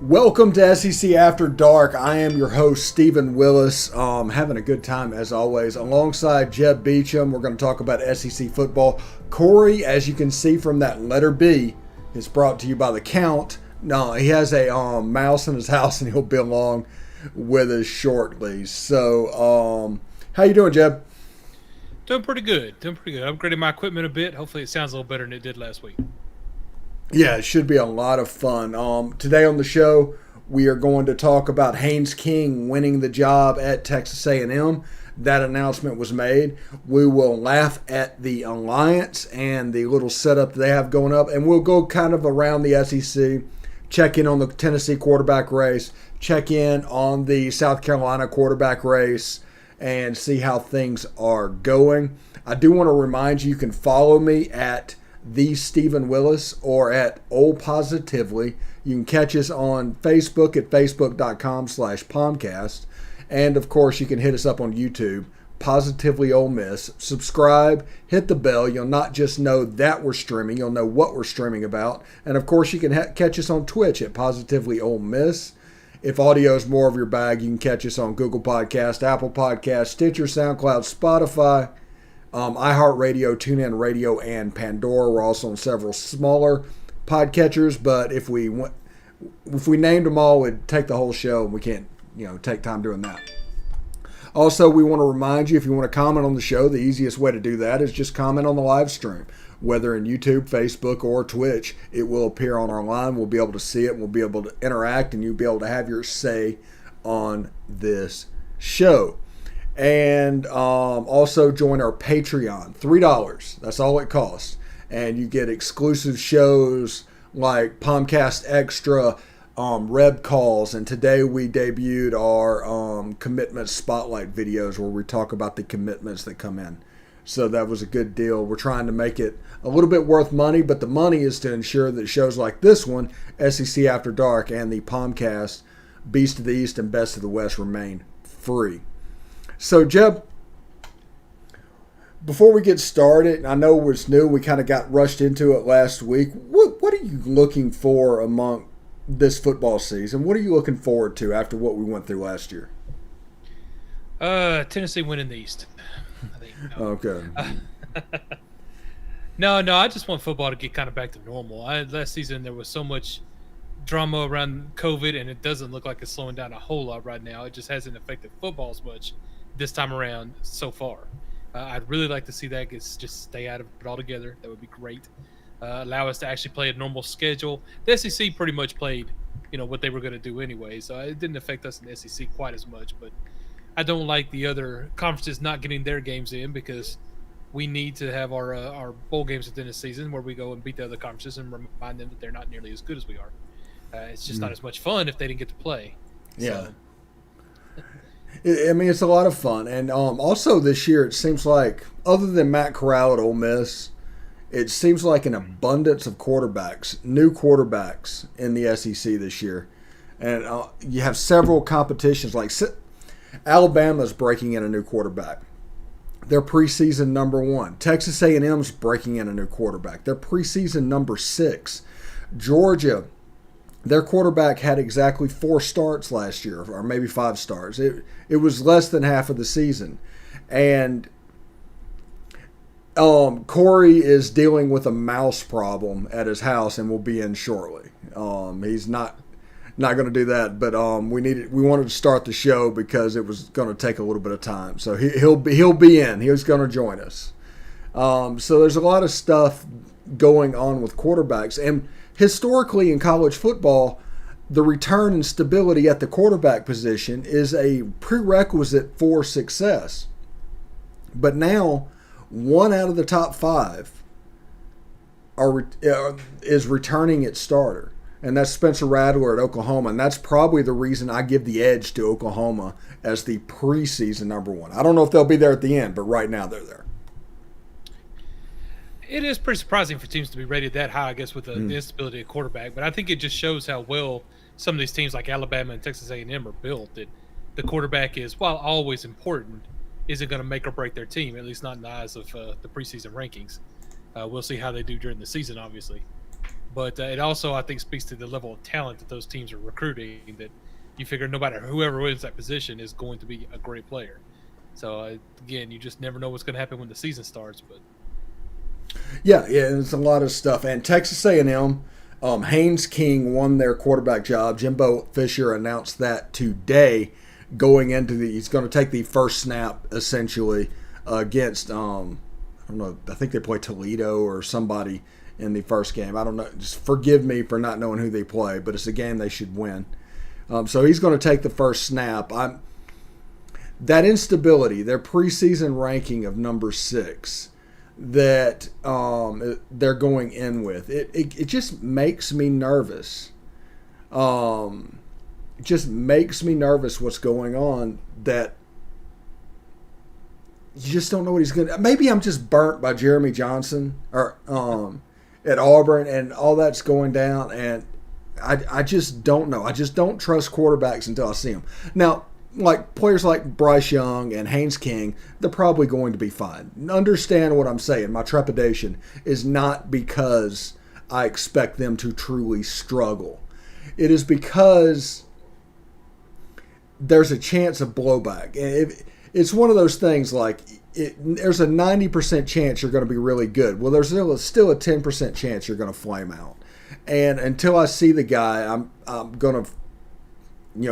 Welcome to SEC After Dark. I am your host, Stephen Willis. Having a good time as always. Alongside Jeb Beecham, we're going to talk about SEC football. Corey, as you can see from that letter B, is brought to you by the Count. No, he has a mouse in his house, and he'll be along with us shortly. So, how you doing, Jeb? Doing pretty good. Upgrading my equipment a bit. Hopefully it sounds a little better than it did last week. Yeah, it should be a lot of fun. Today on the show, we are going to talk about Haynes King winning the job at Texas A&M. That announcement was made. We will laugh at the alliance and the little setup they have going up, and we'll go kind of around the SEC, check in on the Tennessee quarterback race, check in on the South Carolina quarterback race, and see how things are going. I do want to remind you, you can follow me at the Stephen Willis or at Old Positively. You can catch us on Facebook at facebook.com/Pomcast. And of course, you can hit us up on YouTube, Positively Ole Miss. Subscribe, hit the bell. You'll not just know that we're streaming, you'll know what we're streaming about. And of course, you can catch us on Twitch at Positively Ole Miss. If audio is more of your bag, you can catch us on Google Podcast, Apple Podcast, Stitcher, SoundCloud, Spotify, iHeartRadio, TuneIn Radio, and Pandora. We're also on several smaller podcatchers, but if we named them all, it'd take the whole show, and we can't, take time doing that. Also, we want to remind you, if you want to comment on the show, the easiest way to do that is just comment on the live stream, whether in YouTube, Facebook, or Twitch. It will appear on our line. We'll be able to see it, and we'll be able to interact, and you'll be able to have your say on this show. And also join our Patreon, $3. That's all it costs. And you get exclusive shows like Pomcast Extra, Reb Calls. And today we debuted our commitment spotlight videos where we talk about the commitments that come in. So that was a good deal. We're trying to make it a little bit worth money, but the money is to ensure that shows like this one, SEC After Dark, and the Pomcast Beast of the East and Best of the West remain free. So, Jeb, before we get started, I know it's new. We kind of got rushed into it last week. What are you looking for among this football season? What are you looking forward to after what we went through last year? Tennessee winning the East, I think. No. Okay. No, I just want football to get kind of back to normal. Last season there was so much drama around COVID, and it doesn't look like it's slowing down a whole lot right now. It just hasn't affected football as much this time around so far. I'd really like to see that just stay out of it altogether. That would be great. Allow us to actually play a normal schedule. The SEC pretty much played, what they were going to do anyway, so it didn't affect us in the SEC quite as much. But I don't like the other conferences not getting their games in, because we need to have our bowl games at the end of the season where we go and beat the other conferences and remind them that they're not nearly as good as we are. It's just not as much fun if they didn't get to play. Yeah. So. I mean, it's a lot of fun. And also this year, it seems like, other than Matt Corral at Ole Miss, it seems like an abundance of quarterbacks, new quarterbacks in the SEC this year. And you have several competitions. Like Alabama's breaking in a new quarterback. They're preseason number 1. Texas A&M's breaking in a new quarterback. They're preseason number 6. Georgia, their quarterback had exactly 4 starts last year, or maybe 5 starts. It was less than half of the season. And Corey is dealing with a mouse problem at his house and will be in shortly. He's not going to do that, but we wanted to start the show because it was going to take a little bit of time. So he'll be in. He's going to join us. So there's a lot of stuff going on with quarterbacks. And historically in college football, the return and stability at the quarterback position is a prerequisite for success. But now, 1 out of the top 5 is returning its starter. And that's Spencer Rattler at Oklahoma. And that's probably the reason I give the edge to Oklahoma as the preseason number 1. I don't know if they'll be there at the end, but right now they're there. It is pretty surprising for teams to be rated that high, I guess, with the instability of quarterback. But I think it just shows how well some of these teams like Alabama and Texas A&M are built, that the quarterback is, while always important, isn't going to make or break their team, at least not in the eyes of the preseason rankings. We'll see how they do during the season, obviously. But it also, I think, speaks to the level of talent that those teams are recruiting. That you figure no matter whoever wins that position is going to be a great player. So again, you just never know what's going to happen when the season starts. But yeah, it's a lot of stuff. And Texas A&M, Haynes King won their quarterback job. Jimbo Fisher announced that today, going into he's going to take the first snap essentially against I don't know. I think they play Toledo or somebody in the first game. I don't know. Just forgive me for not knowing who they play, but it's a game they should win. So he's going to take the first snap. That instability, their preseason ranking of number 6, that they're going in with, it just makes me nervous. It just makes me nervous what's going on, that you just don't know what he's going to. Maybe I'm just burnt by Jeremy Johnson or at Auburn and all that's going down, and I just don't know. I just don't trust quarterbacks until I see them. Now, like players like Bryce Young and Haynes King, they're probably going to be fine. Understand what I'm saying. My trepidation is not because I expect them to truly struggle. It is because there's a chance of blowback. It's one of those things like there's a 90% chance you're going to be really good. Well, there's still a 10% chance you're going to flame out. And until I see the guy, I'm going to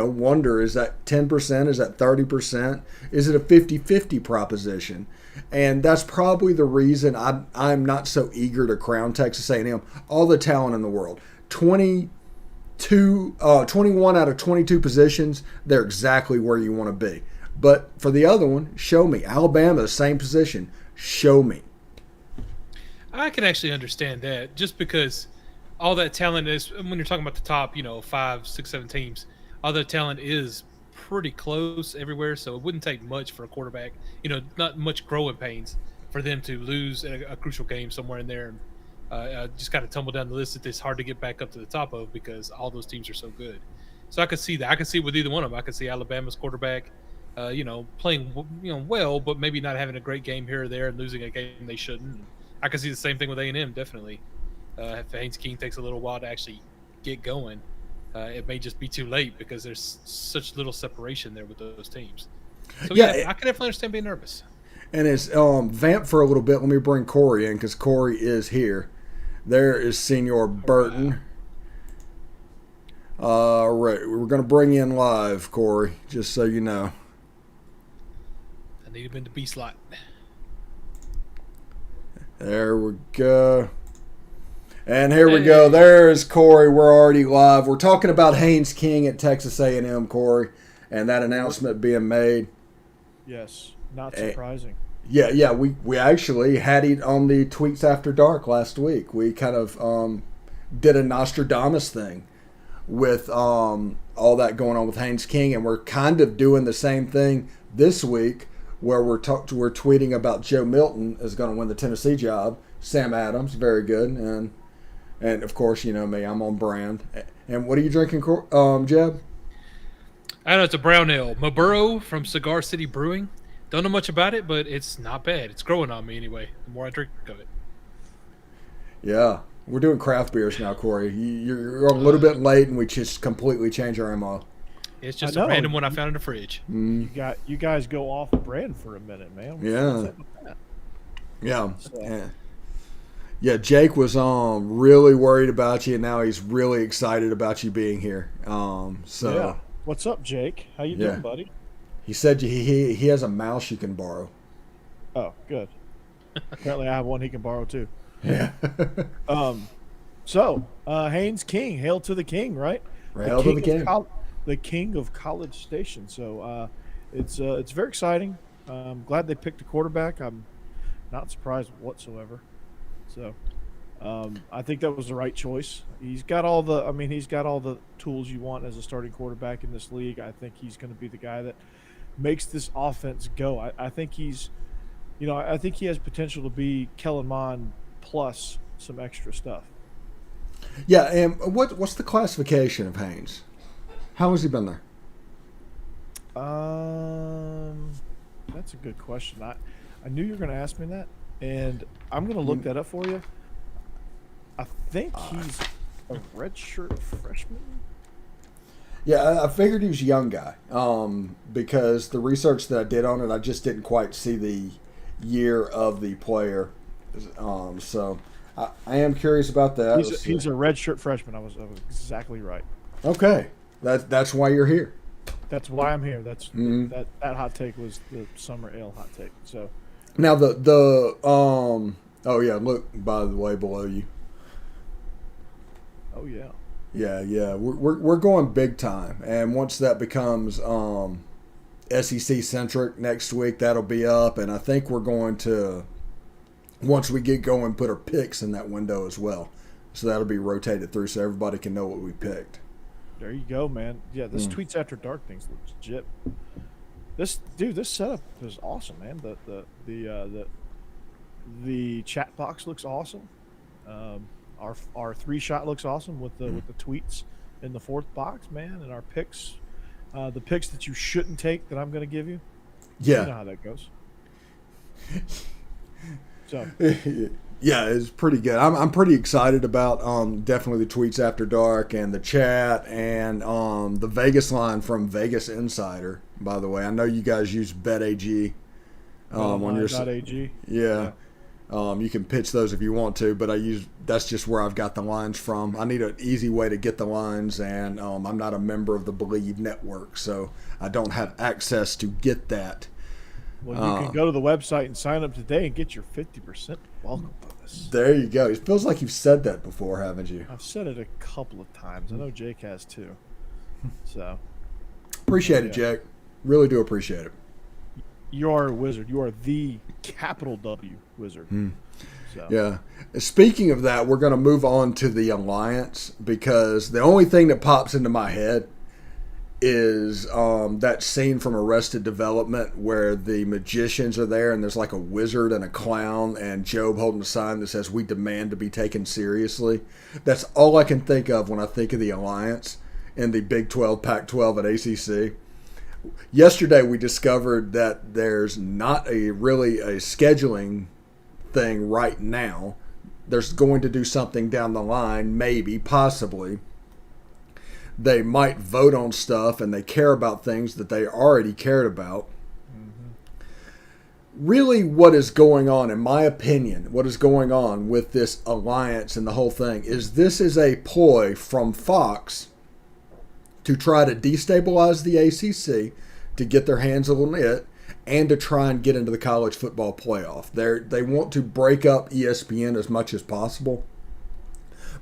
wonder, is that 10%? Is that 30%? Is it a 50-50 proposition? And that's probably the reason I'm not so eager to crown Texas A&M. All the talent in the world. 21 out of 22 positions, they're exactly where you want to be. But for the other one, show me. Alabama, the same position. Show me. I can actually understand that, just because all that talent is, when you're talking about the top, 5, 6, 7 teams, all that talent is pretty close everywhere. So it wouldn't take much for a quarterback, not much growing pains for them to lose a crucial game somewhere in there and just kind of tumble down the list that it's hard to get back up to the top of, because all those teams are so good. So I could see that. I could see with either one of them. I could see Alabama's quarterback, playing, well, but maybe not having a great game here or there and losing a game they shouldn't. I could see the same thing with A&M, definitely. If Haynes King takes a little while to actually get going, it may just be too late because there's such little separation there with those teams. So yeah, I can definitely understand being nervous. And it's vamp for a little bit. Let me bring Corey in because Corey is here. There is Senior Burton. All right, we're going to bring you in live, Corey, just so you know. I need him in the B slot. There we go. And here we go. There's Corey. We're already live. We're talking about Haynes King at Texas A&M, Corey, and that announcement being made. Yes, not surprising. Yeah. We actually had it on the Tweets After Dark last week. We kind of did a Nostradamus thing with all that going on with Haynes King, and we're kind of doing the same thing this week, where we're tweeting about Joe Milton is going to win the Tennessee job. Sam Adams, very good, and of course, you know me, I'm on brand. And what are you drinking, Jeb? I know it's a brown ale, Marlboro from Cigar City Brewing. Don't know much about it, but it's not bad. It's growing on me anyway. The more I drink of it. Yeah, we're doing craft beers now, Corey. You're a little bit late, and we just completely changed our MO. It's just a random one I found in the fridge. You guys go off brand for a minute, man. Yeah, Jake was really worried about you, and now he's really excited about you being here. Yeah. What's up, Jake? How you doing, buddy? He said he has a mouse you can borrow. Oh, good. Apparently, I have one he can borrow too. Yeah. Haynes King, hail to the king, right? Hail to the king. The king of College Station. So it's very exciting. I'm glad they picked a quarterback. I'm not surprised whatsoever. So I think that was the right choice. He's got all the tools you want as a starting quarterback in this league. I think he's going to be the guy that makes this offense go. I think he's, I think he has potential to be Kellen Mond plus some extra stuff. Yeah, and what's the classification of Haynes? How has he been there? That's a good question. I knew you were going to ask me that, and I'm going to look that up for you. I think A redshirt freshman? Yeah, I figured he was a young guy because the research that I did on it, I just didn't quite see the year of the player. So I am curious about that. He's a redshirt freshman. I was exactly right. Okay, that's why you're here. That's why I'm here. That hot take was the summer ale hot take. So now oh yeah, look by the way below you. oh yeah. Yeah, we're going big time, and once that becomes SEC centric next week, that'll be up, and I think we're going to, once we get going, put our picks in that window as well, so that'll be rotated through, so everybody can know what we picked. There you go, man. Yeah, this Tweets After Dark thing's legit. This setup is awesome, man. The chat box looks awesome. Our 3-shot looks awesome with the tweets in the 4th box, man, and our picks, the picks that you shouldn't take that I'm going to give you. Yeah, you know how that goes. So yeah, it's pretty good. I'm pretty excited about definitely the Tweets After Dark and the chat and the Vegas line from Vegas Insider. By the way, I know you guys use BetAG on your .ag. Yeah. You can pitch those if you want to, but that's just where I've got the lines from. I need an easy way to get the lines, and I'm not a member of the Believe Network, so I don't have access to get that. Well, you can go to the website and sign up today and get your 50% welcome bonus. There you go. It feels like you've said that before, haven't you? I've said it a couple of times. I know Jake has too. So appreciate it, Jake. Really do appreciate it. You are a wizard. You are the capital W wizard. So. Yeah. Speaking of that, we're going to move on to the Alliance because the only thing that pops into my head is that scene from Arrested Development where the magicians are there and there's like a wizard and a clown and Job holding a sign that says, "We demand to be taken seriously." That's all I can think of when I think of the Alliance in the Big 12, Pac-12, and ACC. Yesterday we discovered that there's not really a scheduling thing right now. There's going to do something down the line, maybe, possibly. They might vote on stuff and they care about things that they already cared about. Really what is going on, in my opinion, what is going on with this alliance and the whole thing is this is a ploy from Fox to try to destabilize the ACC, to get their hands on it, and to try and get into the college football playoff. They want to break up ESPN as much as possible.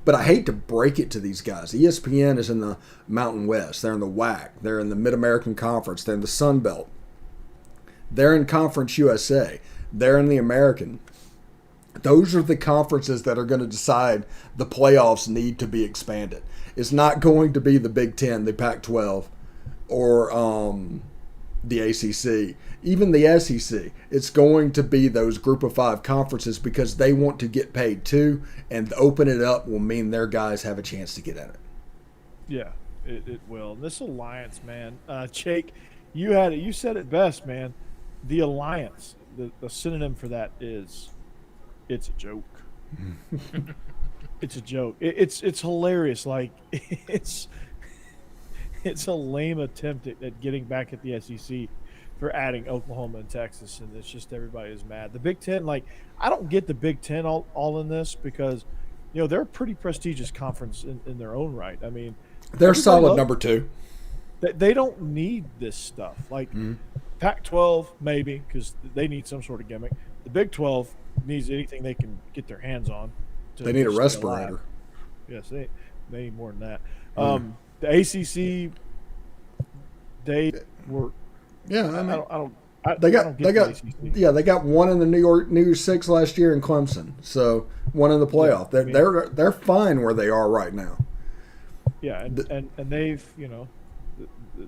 But I hate to break it to these guys. ESPN is in the Mountain West. They're in the WAC. They're in the Mid-American Conference. They're in the Sun Belt. They're in Conference USA. They're in the American. Those are the conferences that are going to decide the playoffs need to be expanded. It's not going to be the Big Ten, the Pac-12, or the ACC, even the SEC. It's going to be those Group of 5 conferences because they want to get paid too, and open it up will mean their guys have a chance to get in it. Yeah, it will. This alliance, man. Jake, you said it best, man. The alliance, the synonym for that is, it's a joke. It's a joke. It's hilarious. Like it's a lame attempt at getting back at the SEC for adding Oklahoma and Texas, and it's just everybody is mad. The Big Ten, like, I don't get the Big Ten all in this because, they're a pretty prestigious conference in their own right. I mean, they're solid number 2. They don't need this stuff. Like Pac-12 maybe because they need some sort of gimmick. The Big 12 needs anything they can get their hands on. They need a respirator. Yes, they need more than that. The ACC, they were. Yeah, I mean, they got one in the New Year's Six last year in Clemson, so one in the playoff. They're fine where they are right now. Yeah, and they've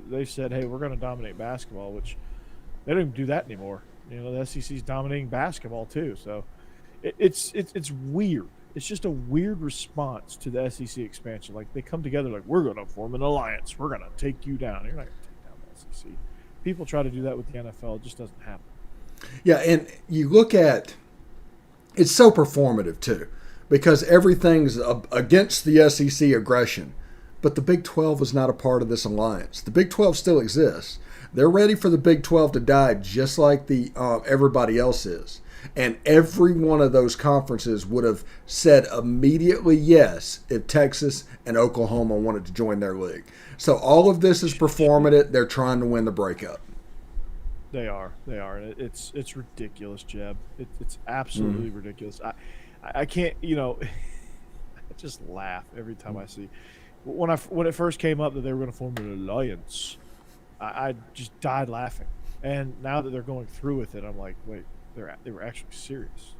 they said, hey, we're going to dominate basketball, which they don't even do that anymore. The SEC's dominating basketball too, so it's weird. It's just a weird response to the SEC expansion. Like, they come together like, we're going to form an alliance. We're going to take you down. You're not going to take down the SEC. People try to do that with the NFL. It just doesn't happen. Yeah, and you look at – it's so performative too because everything's against the SEC aggression. But the Big 12 is not a part of this alliance. The Big 12 still exists. They're ready for the Big 12 to die just like the everybody else is. And every one of those conferences would have said immediately yes if Texas and Oklahoma wanted to join their league. So all of this is performative. They're trying to win the breakup. They are. It's ridiculous, Jeb. It's absolutely ridiculous. I can't, I just laugh every time I see. When it first came up that they were going to form an alliance, I just died laughing. And now that they're going through with it, I'm like, wait, they were actually serious.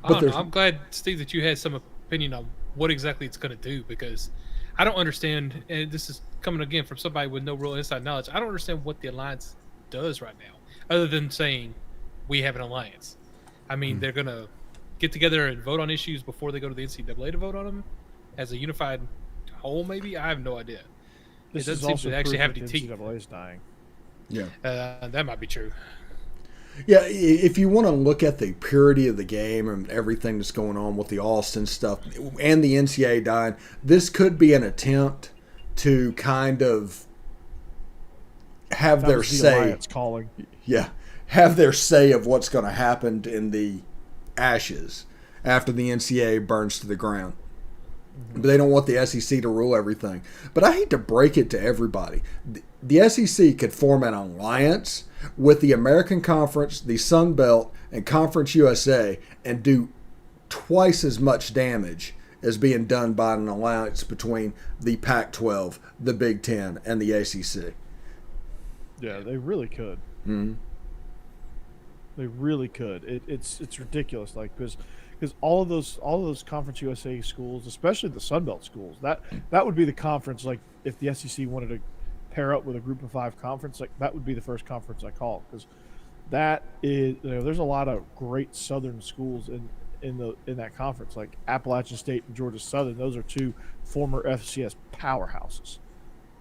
I don't know. I'm glad, Steve, that you had some opinion on what exactly it's going to do, because I don't understand, and this is coming again from somebody with no real inside knowledge. I don't understand what the alliance does right now, other than saying we have an alliance. I mean, they're going to get together and vote on issues before they go to the NCAA to vote on them as a unified whole, maybe? I have no idea. This it doesn't seem to actually have any teeth. NCAA is dying. Yeah. That might be true. Yeah, if you want to look at the purity of the game and everything that's going on with the Austin stuff and the NCAA dying, this could be an attempt to kind of have their say. Calling. Yeah, have their say of what's going to happen in the ashes after the NCAA burns to the ground. But they don't want the SEC to rule everything. But I hate to break it to everybody. The SEC could form an alliance with the American Conference, the Sun Belt, and Conference USA and do twice as much damage as being done by an alliance between the Pac-12, the Big Ten, and the ACC. Yeah, they really could. Mm-hmm. They really could. It's ridiculous, because all of those Conference USA schools, especially the Sun Belt schools, that would be the conference. Like if the SEC wanted to pair up with a Group of 5 conference, like that would be the first conference I call, because that is, there's a lot of great Southern schools in that conference, like Appalachian State and Georgia Southern. Those are 2 former FCS powerhouses,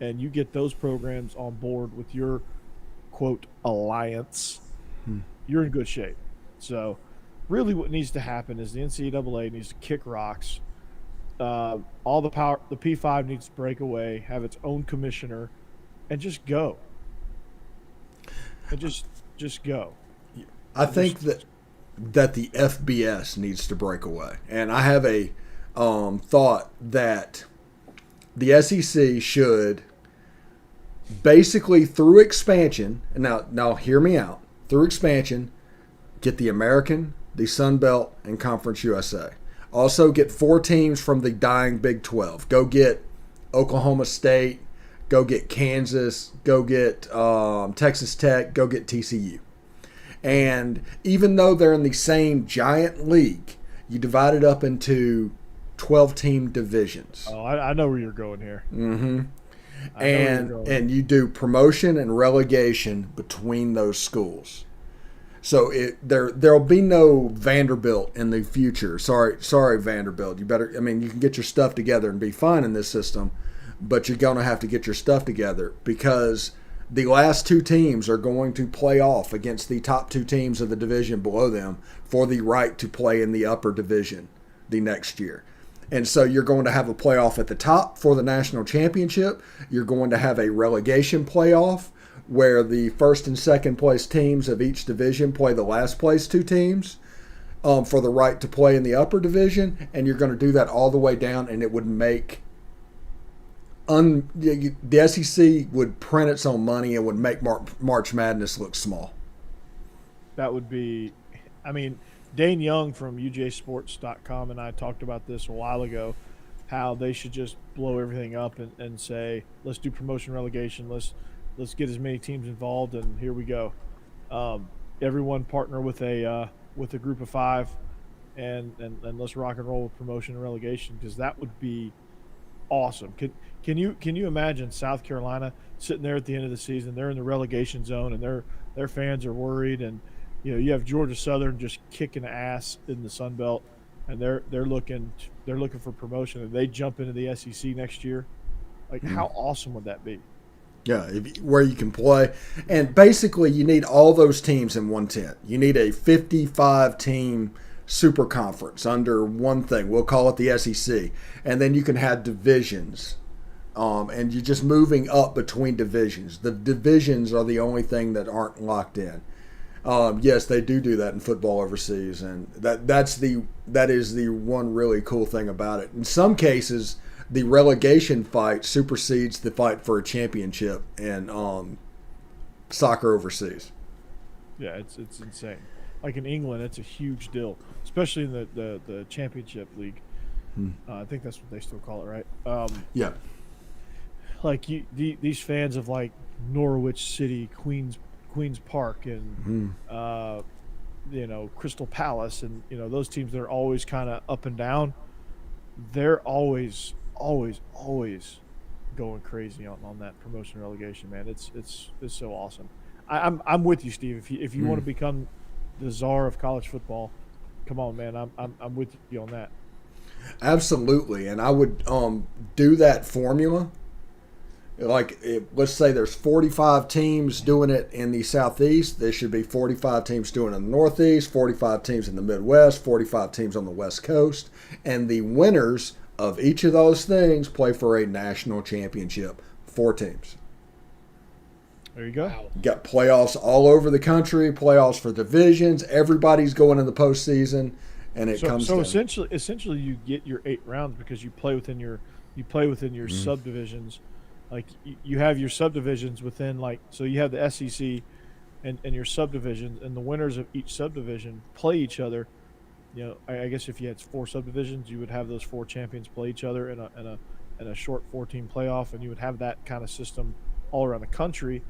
and you get those programs on board with your quote alliance, you're in good shape. So really what needs to happen is the NCAA needs to kick rocks. All the power, the P5 needs to break away, have its own commissioner, and just go. And just go. I think that the FBS needs to break away. And I have a thought that the SEC should basically, through expansion, and now hear me out, through expansion, get the American, the Sun Belt, and Conference USA. Also get 4 teams from the dying Big 12. Go get Oklahoma State. Go get Kansas. Go get Texas Tech. Go get TCU. And even though they're in the same giant league, you divide it up into 12-team divisions. Oh, I know where you're going here. Mm-hmm. And you do promotion and relegation between those schools. So there'll be no Vanderbilt in the future. Sorry, Vanderbilt. You can get your stuff together and be fine in this system, but you're going to have to get your stuff together, because the last 2 teams are going to play off against the top 2 teams of the division below them for the right to play in the upper division the next year. And so you're going to have a playoff at the top for the national championship. You're going to have a relegation playoff where the first and second place teams of each division play the last place 2 teams for the right to play in the upper division. And you're going to do that all the way down, and it would make the SEC would print its own money and would make March Madness look small. That would be, Dane Young from UJSports.com and I talked about this a while ago, how they should just blow everything up and say, let's do promotion relegation, let's get as many teams involved, and here we go. Everyone partner with a Group of 5, and let's rock and roll with promotion and relegation, because that would be awesome. Can you imagine South Carolina sitting there at the end of the season? They're in the relegation zone, and their fans are worried, and you have Georgia Southern just kicking ass in the Sun Belt, and they're looking for promotion, and they jump into the SEC next year. Like, how awesome would that be? Yeah, where you can play. And basically you need all those teams in one tent. You need a 55-team super conference under one thing. We'll call it the SEC. And then you can have divisions. And you're just moving up between divisions. The divisions are the only thing that aren't locked in. Yes, they do that in football overseas, and that is the one really cool thing about it. In some cases, the relegation fight supersedes the fight for a championship in soccer overseas. Yeah, it's insane. Like in England, it's a huge deal, especially in the championship league. I think that's what they still call it, right? Yeah. Like these fans of like Norwich City, Queens Park, and Crystal Palace, and those teams that are always kind of up and down. They're always going crazy on that promotion relegation, man. It's so awesome. I'm with you, Steve. If you want to become the czar of college football, come on, man. I'm with you on that. Absolutely, and I would do that formula. Like, let's say there's 45 teams doing it in the Southeast. There should be 45 teams doing it in the Northeast, 45 teams in the Midwest, 45 teams on the West Coast. And the winners of each of those things play for a national championship. 4 teams. There you go. You got playoffs all over the country, playoffs for divisions. Everybody's going in the postseason, and it comes. So essentially, you get your 8 rounds because you play within your subdivisions. Like you have your subdivisions within, like, so you have the SEC and your subdivisions, and the winners of each subdivision play each other. I guess if you had 4 subdivisions, you would have those 4 champions play each other in a short 4-team playoff, and you would have that kind of system all around the country,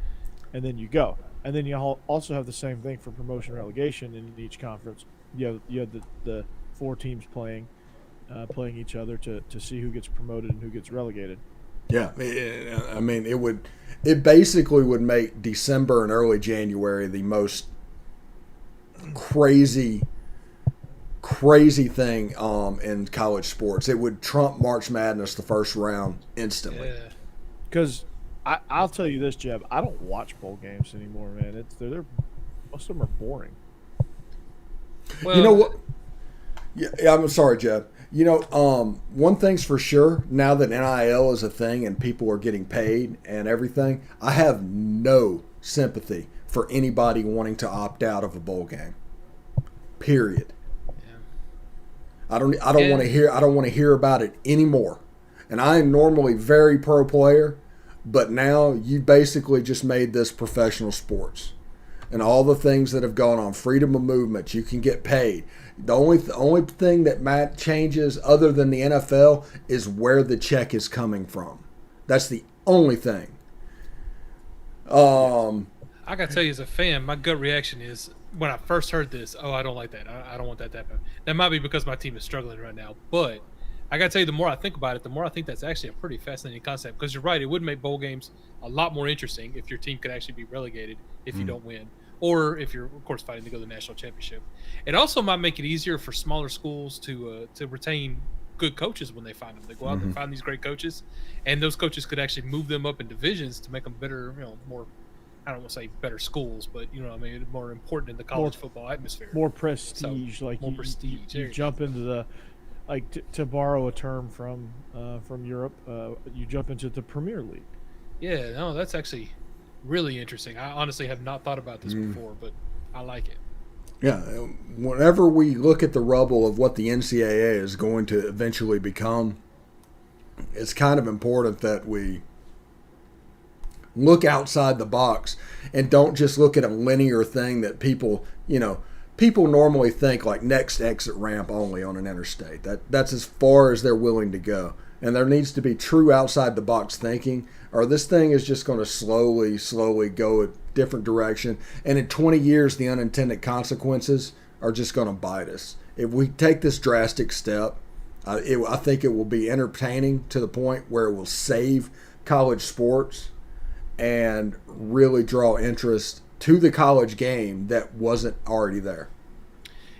and then you go. And then you also have the same thing for promotion relegation in each conference. You have the 4 teams playing each other to see who gets promoted and who gets relegated. Yeah, I mean, it basically would make December and early January the most crazy thing in college sports. It would trump March Madness the first round instantly. Yeah. Because I'll tell you this, Jeb, I don't watch bowl games anymore, man. They're most of them are boring. Well, you know what? Yeah, I'm sorry, Jeb. One thing's for sure, now that NIL is a thing and people are getting paid and everything, I have no sympathy for anybody wanting to opt out of a bowl game. Period. Yeah. I don't want to hear about it anymore. And I am normally very pro player, but now you basically just made this professional sports. And all the things that have gone on, freedom of movement, you can get paid. The only thing that changes other than the NFL is where the check is coming from. That's the only thing. I got to tell you, as a fan, my gut reaction is when I first heard this, I don't like that. I don't want that to happen. That might be because my team is struggling right now. But I got to tell you, the more I think about it, the more I think that's actually a pretty fascinating concept. Because you're right, it would make bowl games a lot more interesting if your team could actually be relegated if you don't win. Or if you're, of course, fighting to go to the national championship. It also might make it easier for smaller schools to retain good coaches when they find them. They go out and find these great coaches, and those coaches could actually move them up in divisions to make them better, more, I don't want to say better schools, but, more important in the college football atmosphere. More prestige. So, more prestige. You jump into the, to borrow a term from Europe, you jump into the Premier League. Yeah, no, that's actually really interesting. I honestly have not thought about this before, but I like it. Yeah, whenever we look at the rubble of what the NCAA is going to eventually become, it's kind of important that we look outside the box and don't just look at a linear thing that people normally think like next exit ramp only on an interstate. That's as far as they're willing to go. And there needs to be true outside the box thinking, or this thing is just going to slowly go a different direction. And in 20 years, the unintended consequences are just going to bite us. If we take this drastic step, I think it will be entertaining to the point where it will save college sports and really draw interest to the college game that wasn't already there.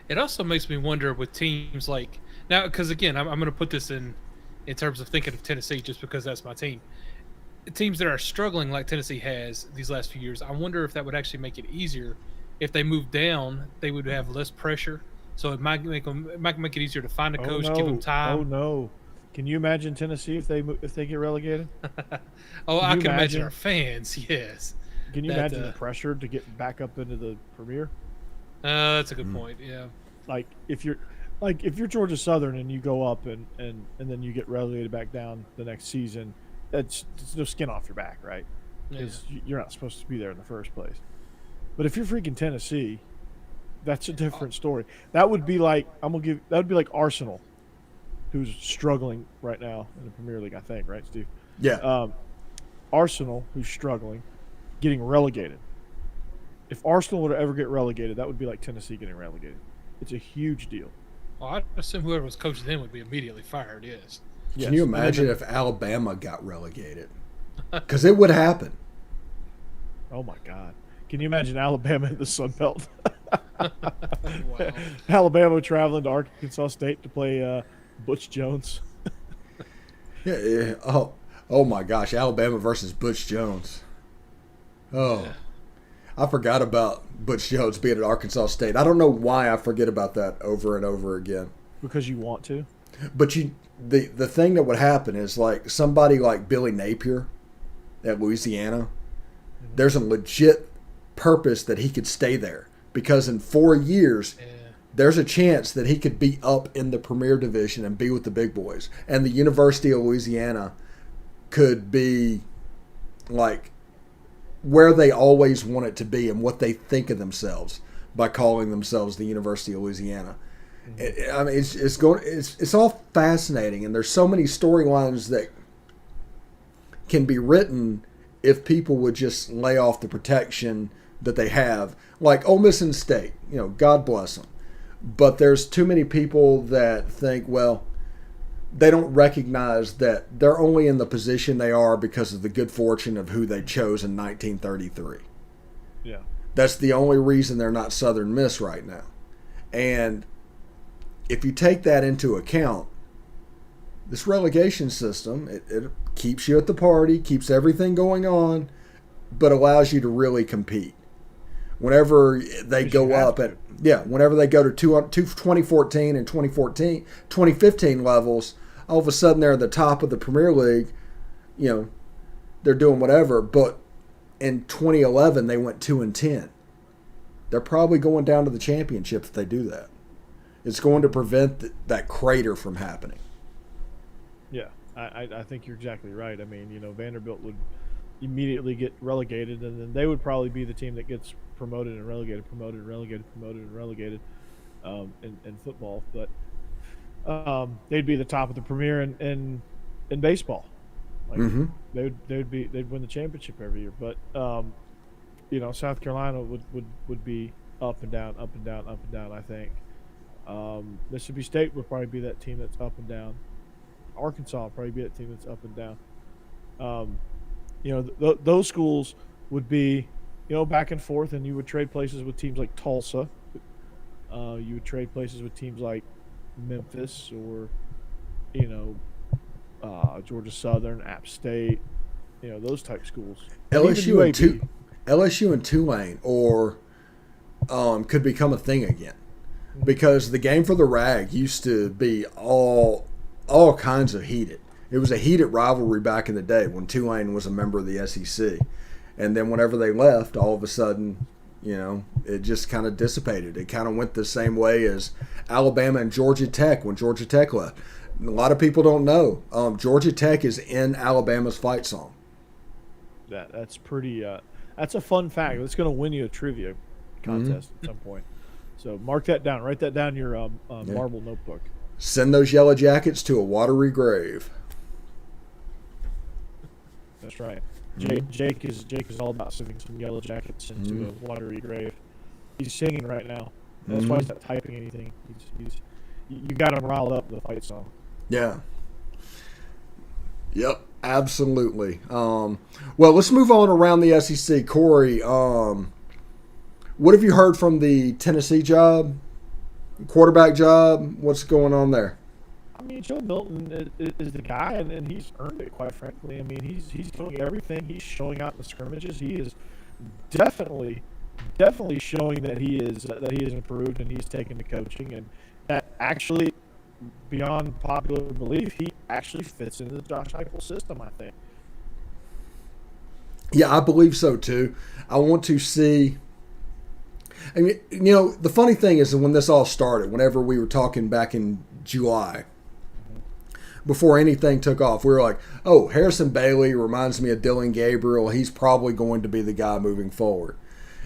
It also makes me wonder with teams like now, because again, I'm going to put this in terms of thinking of Tennessee, just because that's my team. Teams that are struggling like Tennessee has these last few years, I wonder if that would actually make it easier. If they move down, they would have less pressure so it might make it easier to find a Oh coach, no! give them Oh time. no! Can you imagine Tennessee if they get relegated? Oh, Can I you can imagine imagine? our fans. Yes, Can you that imagine the pressure to get back up into the Premier? that's a good point. Yeah, Like if you're Georgia Southern and you go up and then you get relegated back down the next season, it's no skin off your back, right? yeah. Because you're not supposed to be there in the first place. But if you're freaking Tennessee, that's a different story. That would be like that would be like Arsenal, who's struggling right now in the Premier League, I think, right, Steve? Yeah. Arsenal, who's struggling, getting relegated. If Arsenal were to ever get relegated, that would be like Tennessee getting relegated. It's a huge deal. Well, I assume whoever was coaching them would be immediately fired. Yes. Can you imagine if Alabama got relegated? Because it would happen. Oh my God! Can you imagine Alabama in the Sun Belt? Wow. Alabama traveling to Arkansas State to play Butch Jones. Yeah. Oh my gosh, Alabama versus Butch Jones. Oh. Yeah. I forgot about Butch Jones being at Arkansas State. I don't know why I forget about that over and over again. Because you want to. But the thing that would happen is like somebody like Billy Napier at Louisiana, there's a legit purpose that he could stay there because in 4 years there's a chance that he could be up in the Premier Division and be with the big boys. And the University of Louisiana could be like where they always want it to be and what they think of themselves by calling themselves the University of Louisiana. I mean, it's all fascinating, and there's so many storylines that can be written if people would just lay off the protection that they have. Like Ole Miss and State, God bless them, but there's too many people that think, well, they don't recognize that they're only in the position they are because of the good fortune of who they chose in 1933. Yeah. That's the only reason they're not Southern Miss right now. And if you take that into account, this relegation system, it keeps you at the party, keeps everything going on, but allows you to really compete. Whenever they go up whenever they go to 2014 and 2015 levels, all of a sudden they're at the top of the Premier League, they're doing whatever. But in 2011 they went 2-10. They're probably going down to the championship if they do that. It's going to prevent that crater from happening. Yeah, I think you're exactly right. I mean, Vanderbilt would immediately get relegated, and then they would probably be the team that gets promoted and relegated in football. But they'd be the top of the Premier in baseball. Like they'd win the championship every year. But South Carolina would be up and down. I think Mississippi State would probably be that team that's up and down. Arkansas would probably be that team that's up and down. Those schools would be, back and forth, and you would trade places with teams like Tulsa. You would trade places with teams like Memphis or, Georgia Southern, App State, those type schools. LSU and Tulane could become a thing again, because the game for the rag used to be all kinds of heated. It was a heated rivalry back in the day when Tulane was a member of the SEC. And then whenever they left, all of a sudden, it just kind of dissipated. It kind of went the same way as Alabama and Georgia Tech when Georgia Tech left. A lot of people don't know. Georgia Tech is in Alabama's fight song. That's pretty. That's a fun fact. It's going to win you a trivia contest at some point. So mark that down. Write that down in your marble notebook. Send those yellow jackets to a watery grave. That's right. Jake is all about sending some yellow jackets into a watery grave. He's singing right now. That's why he's not typing anything. You got him riled up with the fight song. Yeah. Yep. Absolutely. Well, let's move on around the SEC. Corey, what have you heard from the Tennessee job, quarterback job? What's going on there? I mean, Joe Milton is the guy, and he's earned it, quite frankly. I mean, he's doing everything. He's showing out in the scrimmages. He is definitely definitely showing that he is improved and he's taken to coaching, and that actually, beyond popular belief, he actually fits into the Josh Heupel system, I think. Yeah, I believe so too. I want to see. I mean, the funny thing is that when this all started, whenever we were talking back in July, before anything took off, we were like, oh, Harrison Bailey reminds me of Dylan Gabriel. He's probably going to be the guy moving forward.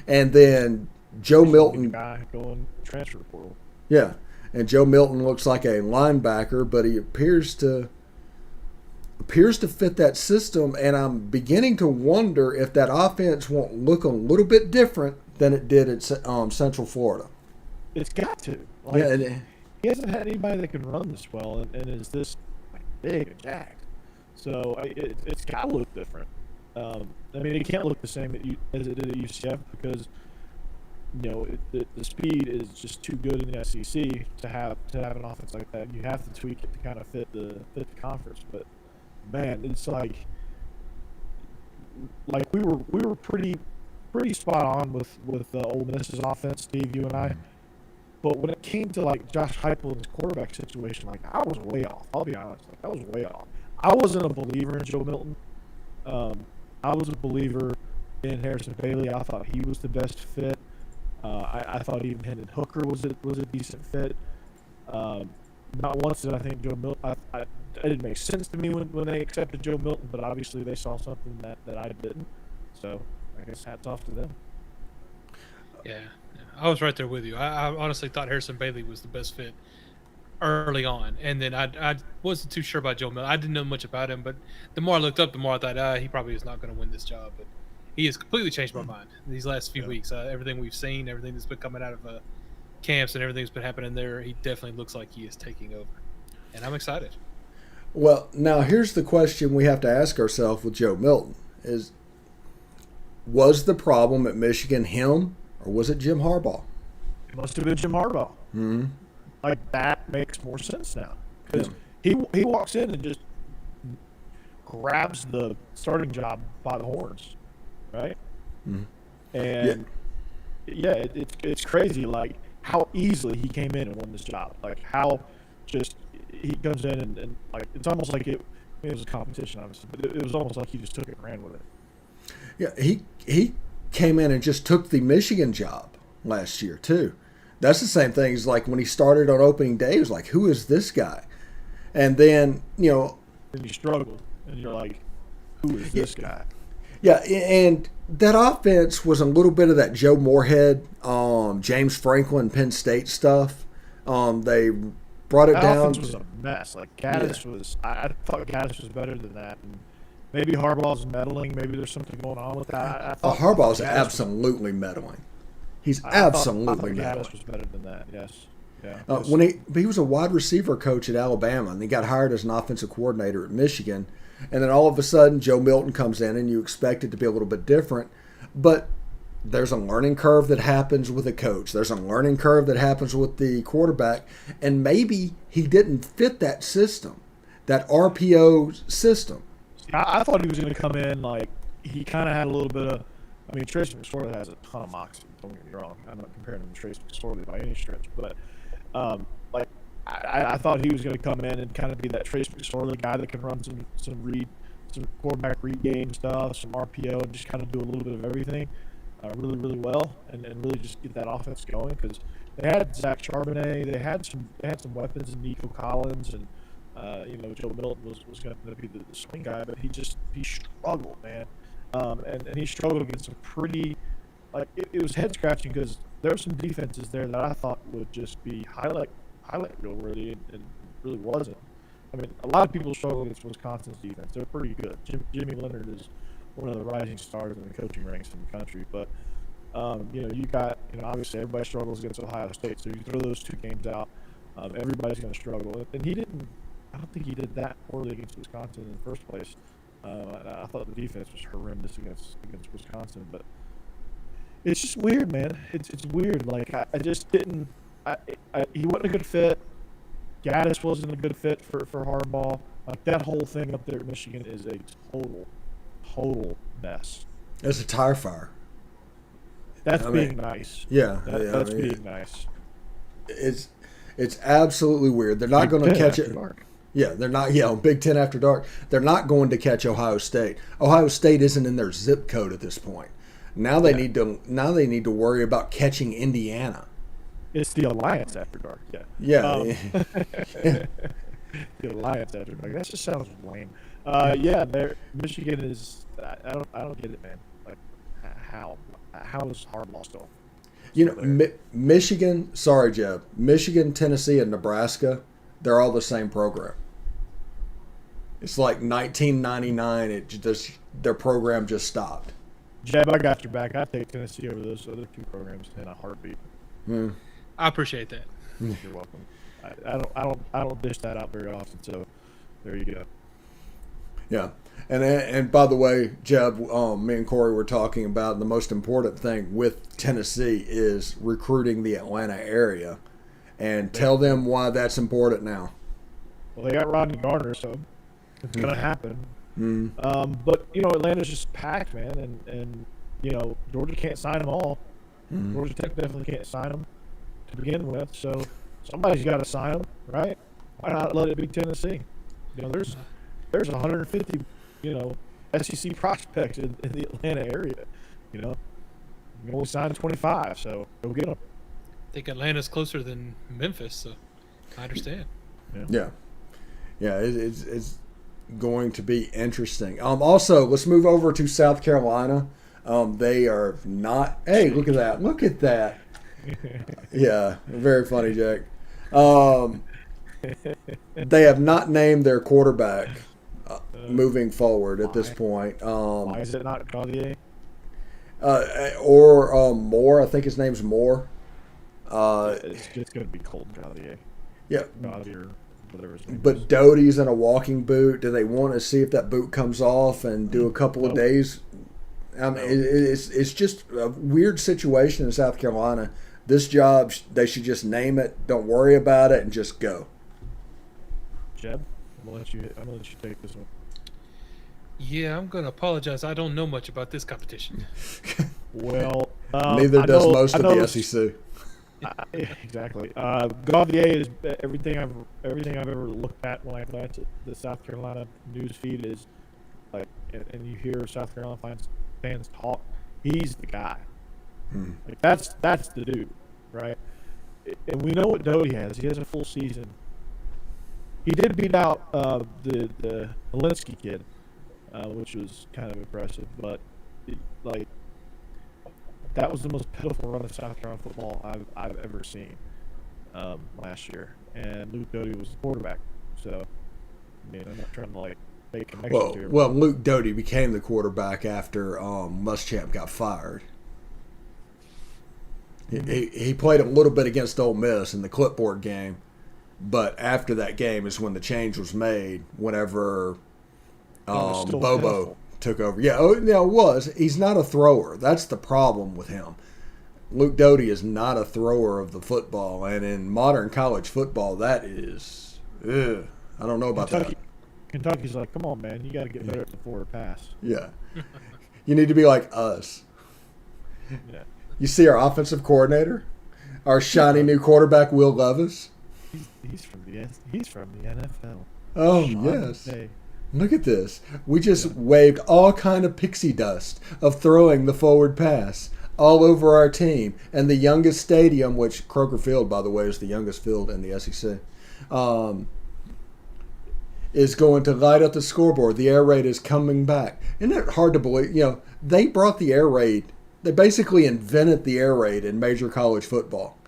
And then Joe Milton. Guy going transfer portal. Yeah. And Joe Milton looks like a linebacker, but he appears to fit that system. And I'm beginning to wonder if that offense won't look a little bit different than it did at Central Florida. It's got to. He hasn't had anybody that can run this well and is this big and jacked. So it's got to look different. It can't look the same as it did at UCF because the speed is just too good in the SEC to have an offense like that. You have to tweak it to kind of fit the conference. But man, it's like we were pretty spot on with Ole Miss's offense, Steve, you and I. But when it came to Josh Heupel's quarterback situation, I was way off. I'll be honest, I was way off. I wasn't a believer in Joe Milton. I was a believer in Harrison Bailey. I thought he was the best fit. I thought even Hendon Hooker was a decent fit. Not once did I think Joe Milton. It didn't make sense to me when they accepted Joe Milton, but obviously they saw something that I didn't. So I guess hats off to them. Yeah, I was right there with you. I honestly thought Harrison Bailey was the best fit early on, and then I wasn't too sure about Joe Milton. I didn't know much about him, but the more I looked up, the more I thought he probably is not going to win this job. But he has completely changed my mind these last few weeks. Everything we've seen, everything that's been coming out of camps, and everything that's been happening there, he definitely looks like he is taking over, and I'm excited. Well, now here's the question we have to ask ourselves with Joe Milton: was the problem at Michigan him? Or was it Jim Harbaugh? It must have been Jim Harbaugh. Mm-hmm. That makes more sense now. Because he walks in and just grabs the starting job by the horns, right? Mm-hmm. And, it's crazy, how easily he came in and won this job. How just he comes in and it's almost like it was a competition, obviously, but it was almost like he just took it and ran with it. Yeah, he came in and just took the Michigan job last year too. That's the same thing as when he started on opening day. He was like, who is this guy? And then, and you struggled and you're like, who is this guy? Yeah, and that offense was a little bit of that Joe Moorhead, James Franklin, Penn State stuff. They brought it that down. Offense was a mess. Gaddis was. I thought Gaddis was better than that. And maybe Harbaugh's meddling. Maybe there's something going on with that. I thought Harbaugh's absolutely meddling. He's absolutely meddling. Gaddis was better than that. Yes. Yeah. When he was a wide receiver coach at Alabama, and he got hired as an offensive coordinator at Michigan, and then all of a sudden Joe Milton comes in, and you expect it to be a little bit different, but there's a learning curve that happens with a coach. There's a learning curve that happens with the quarterback, and maybe he didn't fit that system, that RPO system. I thought he was going to come in he kind of had a little bit of. I mean, Tracy McSorley has a ton of moxie. Don't get me wrong. I'm not comparing him to Tracy McSorley by any stretch, but I thought he was going to come in and kind of be that Tracy McSorley guy that can run some quarterback read game stuff, some RPO, and just kind of do a little bit of everything, really, really well, and really just get that offense going because they had Zach Charbonnet, they had some weapons in Nico Collins, and Joe Milton was going to be the swing guy, but he struggled, man. And he struggled against some pretty, it was head scratching because there were some defenses there that I thought would just be highlight reel worthy, and really wasn't. I mean, a lot of people struggle against Wisconsin's defense. They're pretty good. Jimmy Leonard is one of the rising stars in the coaching ranks in the country, but you got obviously everybody struggles against Ohio State, so you throw those two games out, everybody's going to struggle, and he didn't. I don't think he did that poorly against Wisconsin in the first place. I thought the defense was horrendous against Wisconsin, but it's just weird, man. It's weird. I just didn't. He wasn't a good fit. Gaddis wasn't a good fit for Harbaugh. That whole thing up there at Michigan is a total mess. It's a tire fire. That's I being mean, nice. Yeah, That's being nice. It's absolutely weird. They're not going to catch it. Yeah, they're not. Yeah, on Big Ten After Dark, they're not going to catch Ohio State. Ohio State isn't in their zip code at this point. Now they need to. Now they need to worry about catching Indiana. It's the Alliance After Dark. Yeah. Yeah. The Alliance After Dark. That just sounds lame. Michigan is. I don't get it, man. Like, how is Harbaugh still? Michigan. Sorry, Jeb. Michigan, Tennessee, and Nebraska. They're all the same program. It's like 1999. It just their program just stopped. Jeb, I got your back. I take Tennessee over those other two programs in a heartbeat. I appreciate that. You're welcome. I don't dish that out very often. So there you go. Yeah, and by the way, Jeb, me and Corey were talking about the most important thing with Tennessee is recruiting the Atlanta area, and tell them why that's important now. Well, they got Rodney Garner, so it's gonna happen. But Atlanta's just packed, man, and Georgia can't sign them all. Georgia Tech definitely can't sign them to begin with, so somebody's got to sign them, right? Why not let it be Tennessee? There's 150, SEC prospects in the Atlanta area. You can only sign 25, so go get them. I think Atlanta's closer than Memphis, so I understand. Yeah. It's going to be interesting. Also, let's move over to South Carolina. They are not. Hey, look at that! Look at that! Yeah, very funny, Jack. They have not named their quarterback moving forward at this point. Why is it not Gaudier? Or Moore? I think his name's Moore. It's just going to be Colton Gaudier. Yeah. Gaudier, whatever his name is. But Doty's in a walking boot. Do they want to see if that boot comes off and do a couple of days? I mean, it's just a weird situation in South Carolina. This job, they should just name it, don't worry about it, and just go. Jeb, I'm gonna let you take this one. Yeah, I'm gonna apologize. I don't know much about this competition. Well, neither does most of the SEC. Exactly. Gaudier is everything I've ever looked at when I glance at the South Carolina news feed is like, and you hear South Carolina fans talk. He's the guy. Like that's the dude, right? And we know what Doty has. He has a full season. He did beat out the Walensky kid, which was kind of impressive. But that was the most pitiful run of South Carolina football I've ever seen last year. And Luke Doty was the quarterback. So, I'm not trying to make connections here. Well, Luke Doty became the quarterback after Muschamp got fired. He played a little bit against Ole Miss in the clipboard game, but after that game is when the change was made. Whenever Bobo took over, it was. He's not a thrower. That's the problem with him. Luke Doty is not a thrower of the football, and in modern college football, that is, I don't know about that. Kentucky's like, come on, man, you got to get better at the forward pass. Yeah, you need to be like us. Yeah. You see our offensive coordinator, our shiny new quarterback, Will Levis. He's from the NFL. Oh, yes. Look at this. We just waved all kind of pixie dust of throwing the forward pass all over our team. And the youngest stadium, which Kroger Field, by the way, is the youngest field in the SEC, is going to light up the scoreboard. The air raid is coming back. Isn't it hard to believe? They brought the air raid. They basically invented the air raid in major college football.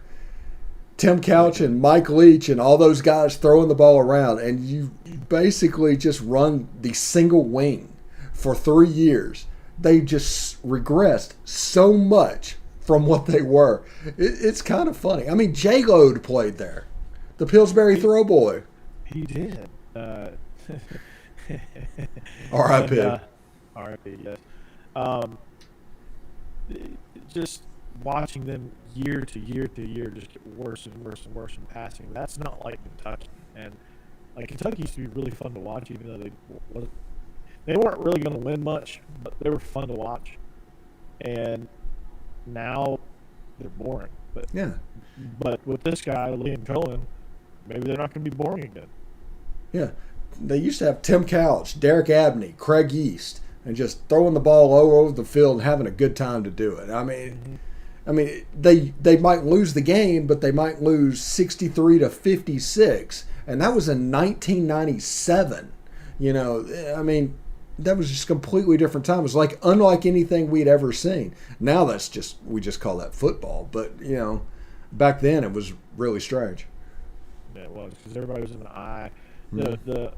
Tim Couch and Mike Leach and all those guys throwing the ball around, and you basically just run the single wing for 3 years. They just regressed so much from what they were. It's kind of funny. I mean, J-Lode played there, the Pillsbury throw boy. He did. R.I.P. R.I.P. Yes. Just watching them year to year to year just get worse and worse and worse in passing. That's not like Kentucky. And Kentucky used to be really fun to watch, even though they weren't really going to win much, but they were fun to watch. And now they're boring. Yeah. But with this guy, Liam Cohen, maybe they're not going to be boring again. Yeah. They used to have Tim Couch, Derek Abney, Craig East, and just throwing the ball all over the field and having a good time to do it. I mean, they might lose the game, but they might lose 63-56, and that was in 1997. You know, I mean, that was just a completely different time. It was like unlike anything we'd ever seen. Now we just call that football, but you know, back then it was really strange. Yeah, it was, because everybody was in the eye. The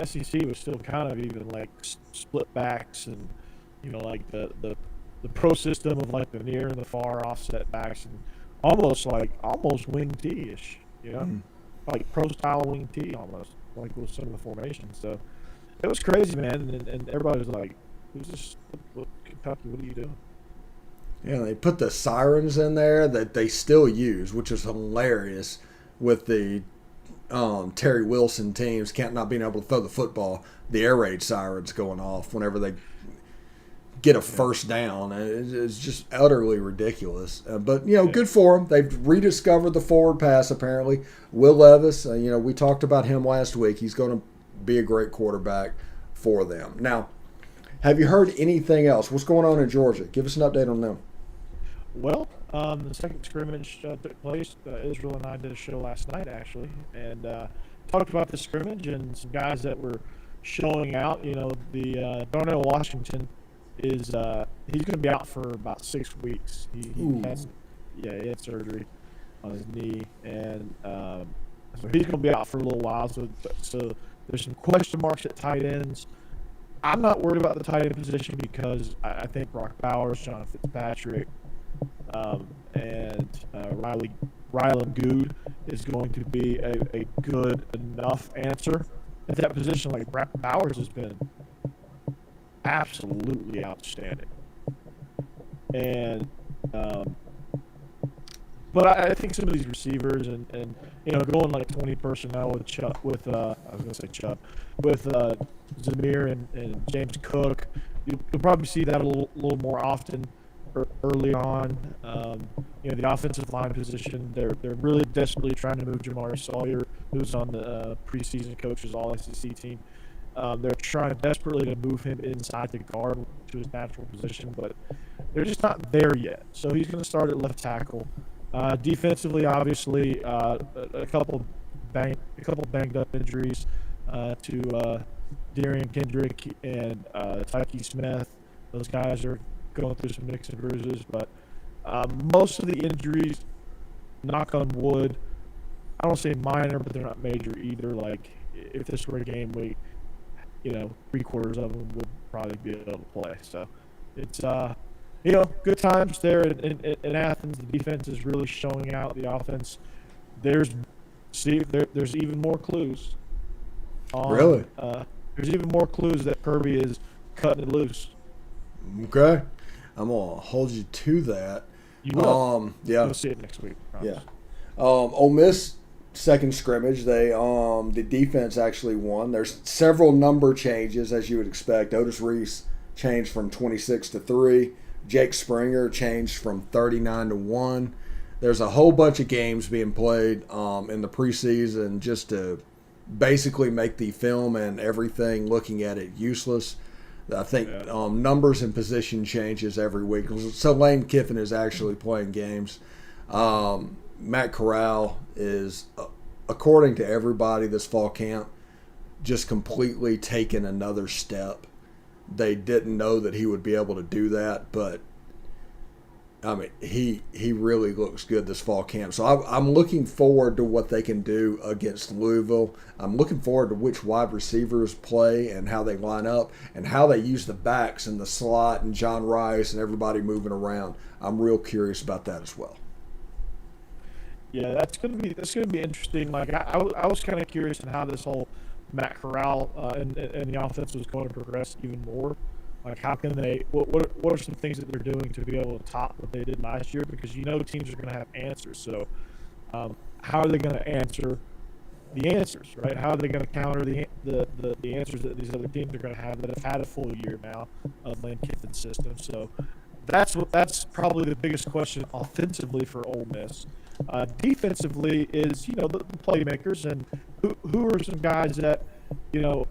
SEC was still kind of even like split backs, and you know, like the pro system of like the near and the far offset backs, and almost wing T ish, you know, like pro style wing T almost, like with some of the formations. So it was crazy, man, and everybody was like, "Who's this? Kentucky? What are you doing?" Yeah, they put the sirens in there that they still use, which is hilarious with the Terry Wilson teams not being able to throw the football. The air raid sirens going off whenever they get a first down. It's just utterly ridiculous. But, you know, good for them. They've rediscovered the forward pass, apparently. Will Levis, you know, we talked about him last week. He's going to be a great quarterback for them. Now, have you heard anything else? What's going on in Georgia? Give us an update on them. Well, the second scrimmage took place. Israel and I did a show last night, actually, and talked about the scrimmage and some guys that were showing out. You know, the Darnell Washington is he's going to be out for about 6 weeks. He had surgery on his knee, and so he's going to be out for a little while. So there's some question marks at tight ends. I'm not worried about the tight end position because I think Brock Bowers, John Fitzpatrick, and Rylan Good is going to be a good enough answer at that position. Like Brock Bowers has been absolutely outstanding, and but I think some of these receivers and you know, going like 20 personnel with Zamir and James Cook, you'll probably see that a little more often early on. You know, the offensive line position, they're really desperately trying to move Jamar Sawyer, who's on the preseason coaches All-SEC team. They're trying desperately to move him inside the guard to his natural position, but they're just not there yet. So he's going to start at left tackle. Defensively, obviously, a couple banged up injuries to Darian Kendrick and Tyke Smith. Those guys are going through some nicks and bruises, but most of the injuries, knock on wood, I don't say minor, but they're not major either. Like if this were a game week, you know, 3/4 of them would probably be able to play. So it's you know, good times there in Athens. The defense is really showing out. The offense, there's even more clues. Really? There's even more clues that Kirby is cutting it loose. Okay. I'm going to hold you to that. You will. Yeah. You'll see it next week. Yeah. Ole Miss second scrimmage, the defense actually won. There's several number changes, as you would expect. Otis Reese changed from 26 to 3. Jake Springer changed from 39 to 1. There's a whole bunch of games being played in the preseason just to basically make the film and everything looking at it useless. I think numbers and position changes every week. So Lane Kiffin is actually playing games. Matt Corral is, according to everybody this fall camp, just completely taken another step. They didn't know that he would be able to do that, but I mean, he really looks good this fall camp. So I'm looking forward to what they can do against Louisville. I'm looking forward to which wide receivers play and how they line up and how they use the backs and the slot and John Rice and everybody moving around. I'm real curious about that as well. Yeah, that's gonna be interesting. Like I was kind of curious on how this whole Matt Corral and the offense was going to progress even more. Like, how can they? What are some things that they're doing to be able to top what they did last year? Because you know teams are going to have answers. So, how are they going to answer the answers, right? How are they going to counter the answers that these other teams are going to have that have had a full year now of Lane Kiffin's system? So that's probably the biggest question offensively for Ole Miss. Defensively is the playmakers, and who are some guys that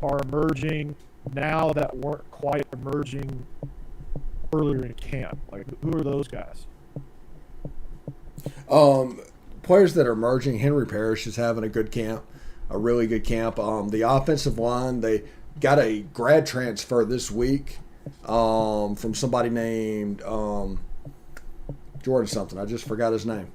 are emerging now that weren't quite emerging earlier in camp. Like, who are those guys? Players that are emerging. Henry Parrish is having a good camp, a really good camp. The offensive line, they got a grad transfer this week from somebody named Jordan something. I just forgot his name.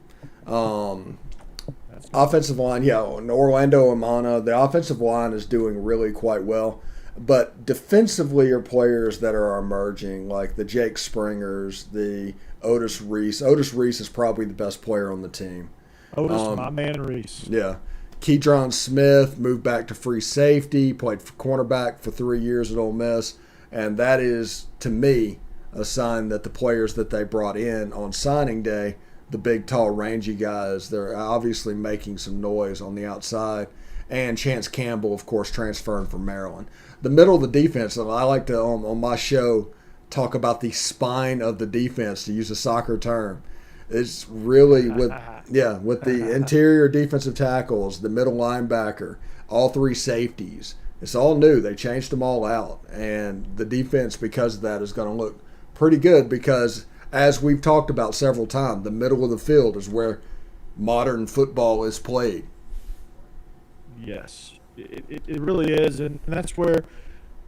Offensive line, Orlando Amana. The offensive line is doing really quite well. But defensively are players that are emerging, like the Jake Springers, the Otis Reese. Otis Reese is probably the best player on the team. Otis, my man Reese. Yeah. Keydron Smith moved back to free safety, played for cornerback for 3 years at Ole Miss. And that is, to me, a sign that the players that they brought in on signing day, the big, tall, rangy guys, they're obviously making some noise on the outside. And Chance Campbell, of course, transferring from Maryland. The middle of the defense, and I like to, on my show, talk about the spine of the defense, to use a soccer term. It's really with the interior defensive tackles, the middle linebacker, all three safeties. It's all new. They changed them all out. And the defense, because of that, is going to look pretty good because, as we've talked about several times, the middle of the field is where modern football is played. Yes, it really is, and that's where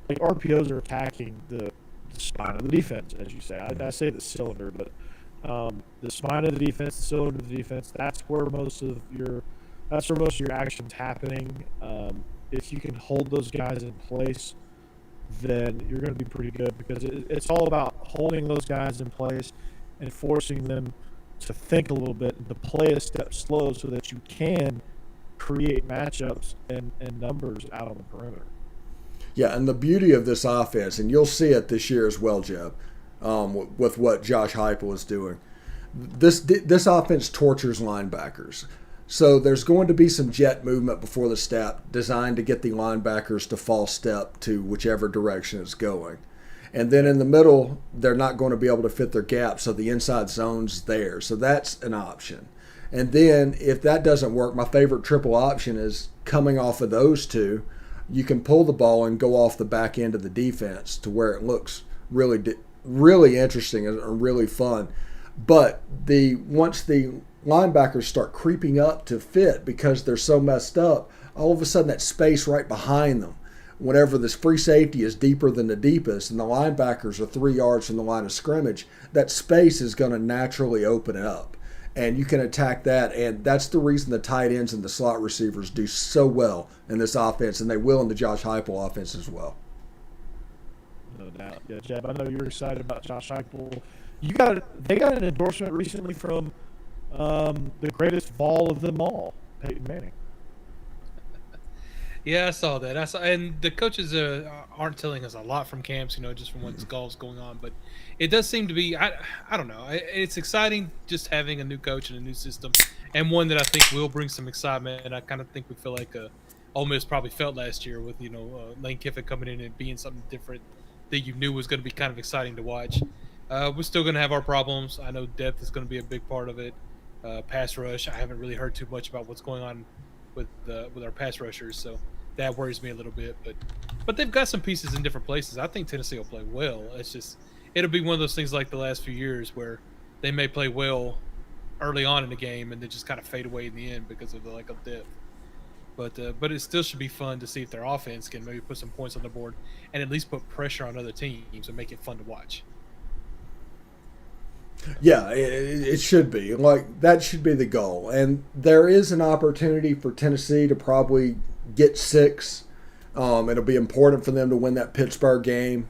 RPOs are attacking the spine of the defense, as you say. I say the cylinder, but the spine of the defense, the cylinder of the defense. That's where most of your action's happening. If you can hold those guys in place, then you're going to be pretty good because it's all about holding those guys in place and forcing them to think a little bit and to play a step slow so that you can create matchups and numbers out on the perimeter. Yeah, and the beauty of this offense, and you'll see it this year as well, Jeb, with what Josh Heupel is doing. This offense tortures linebackers. So there's going to be some jet movement before the snap designed to get the linebackers to false step to whichever direction it's going. And then in the middle, they're not going to be able to fit their gap, so the inside zone's there. So that's an option. And then if that doesn't work, my favorite triple option is coming off of those two. You can pull the ball and go off the back end of the defense to where it looks really interesting and really fun. But once the linebackers start creeping up to fit because they're so messed up, all of a sudden that space right behind them, whenever this free safety is deeper than the deepest and the linebackers are 3 yards from the line of scrimmage, that space is going to naturally open up. And you can attack that, and that's the reason the tight ends and the slot receivers do so well in this offense, and they will in the Josh Heupel offense as well. No doubt. Yeah, Jeb, I know you're excited about Josh Heupel. They got an endorsement recently from the greatest ball of them all, Peyton Manning. Yeah, I saw that. And the coaches aren't telling us a lot from camps, just from what's going on. But it does seem to be, I don't know. It's exciting just having a new coach and a new system, and one that I think will bring some excitement. And I kind of think we feel like Ole Miss probably felt last year with Lane Kiffin coming in and being something different that you knew was going to be kind of exciting to watch. We're still going to have our problems. I know depth is going to be a big part of it. Pass rush, I haven't really heard too much about what's going on with our pass rushers, so that worries me a little bit. But they've got some pieces in different places. I think Tennessee will play well. It's just it'll be one of those things like the last few years where they may play well early on in the game and then just kind of fade away in the end because of the lack of depth. But it still should be fun to see if their offense can maybe put some points on the board and at least put pressure on other teams and make it fun to watch. Yeah, it should be. That should be the goal. And there is an opportunity for Tennessee to probably get 6. It'll be important for them to win that Pittsburgh game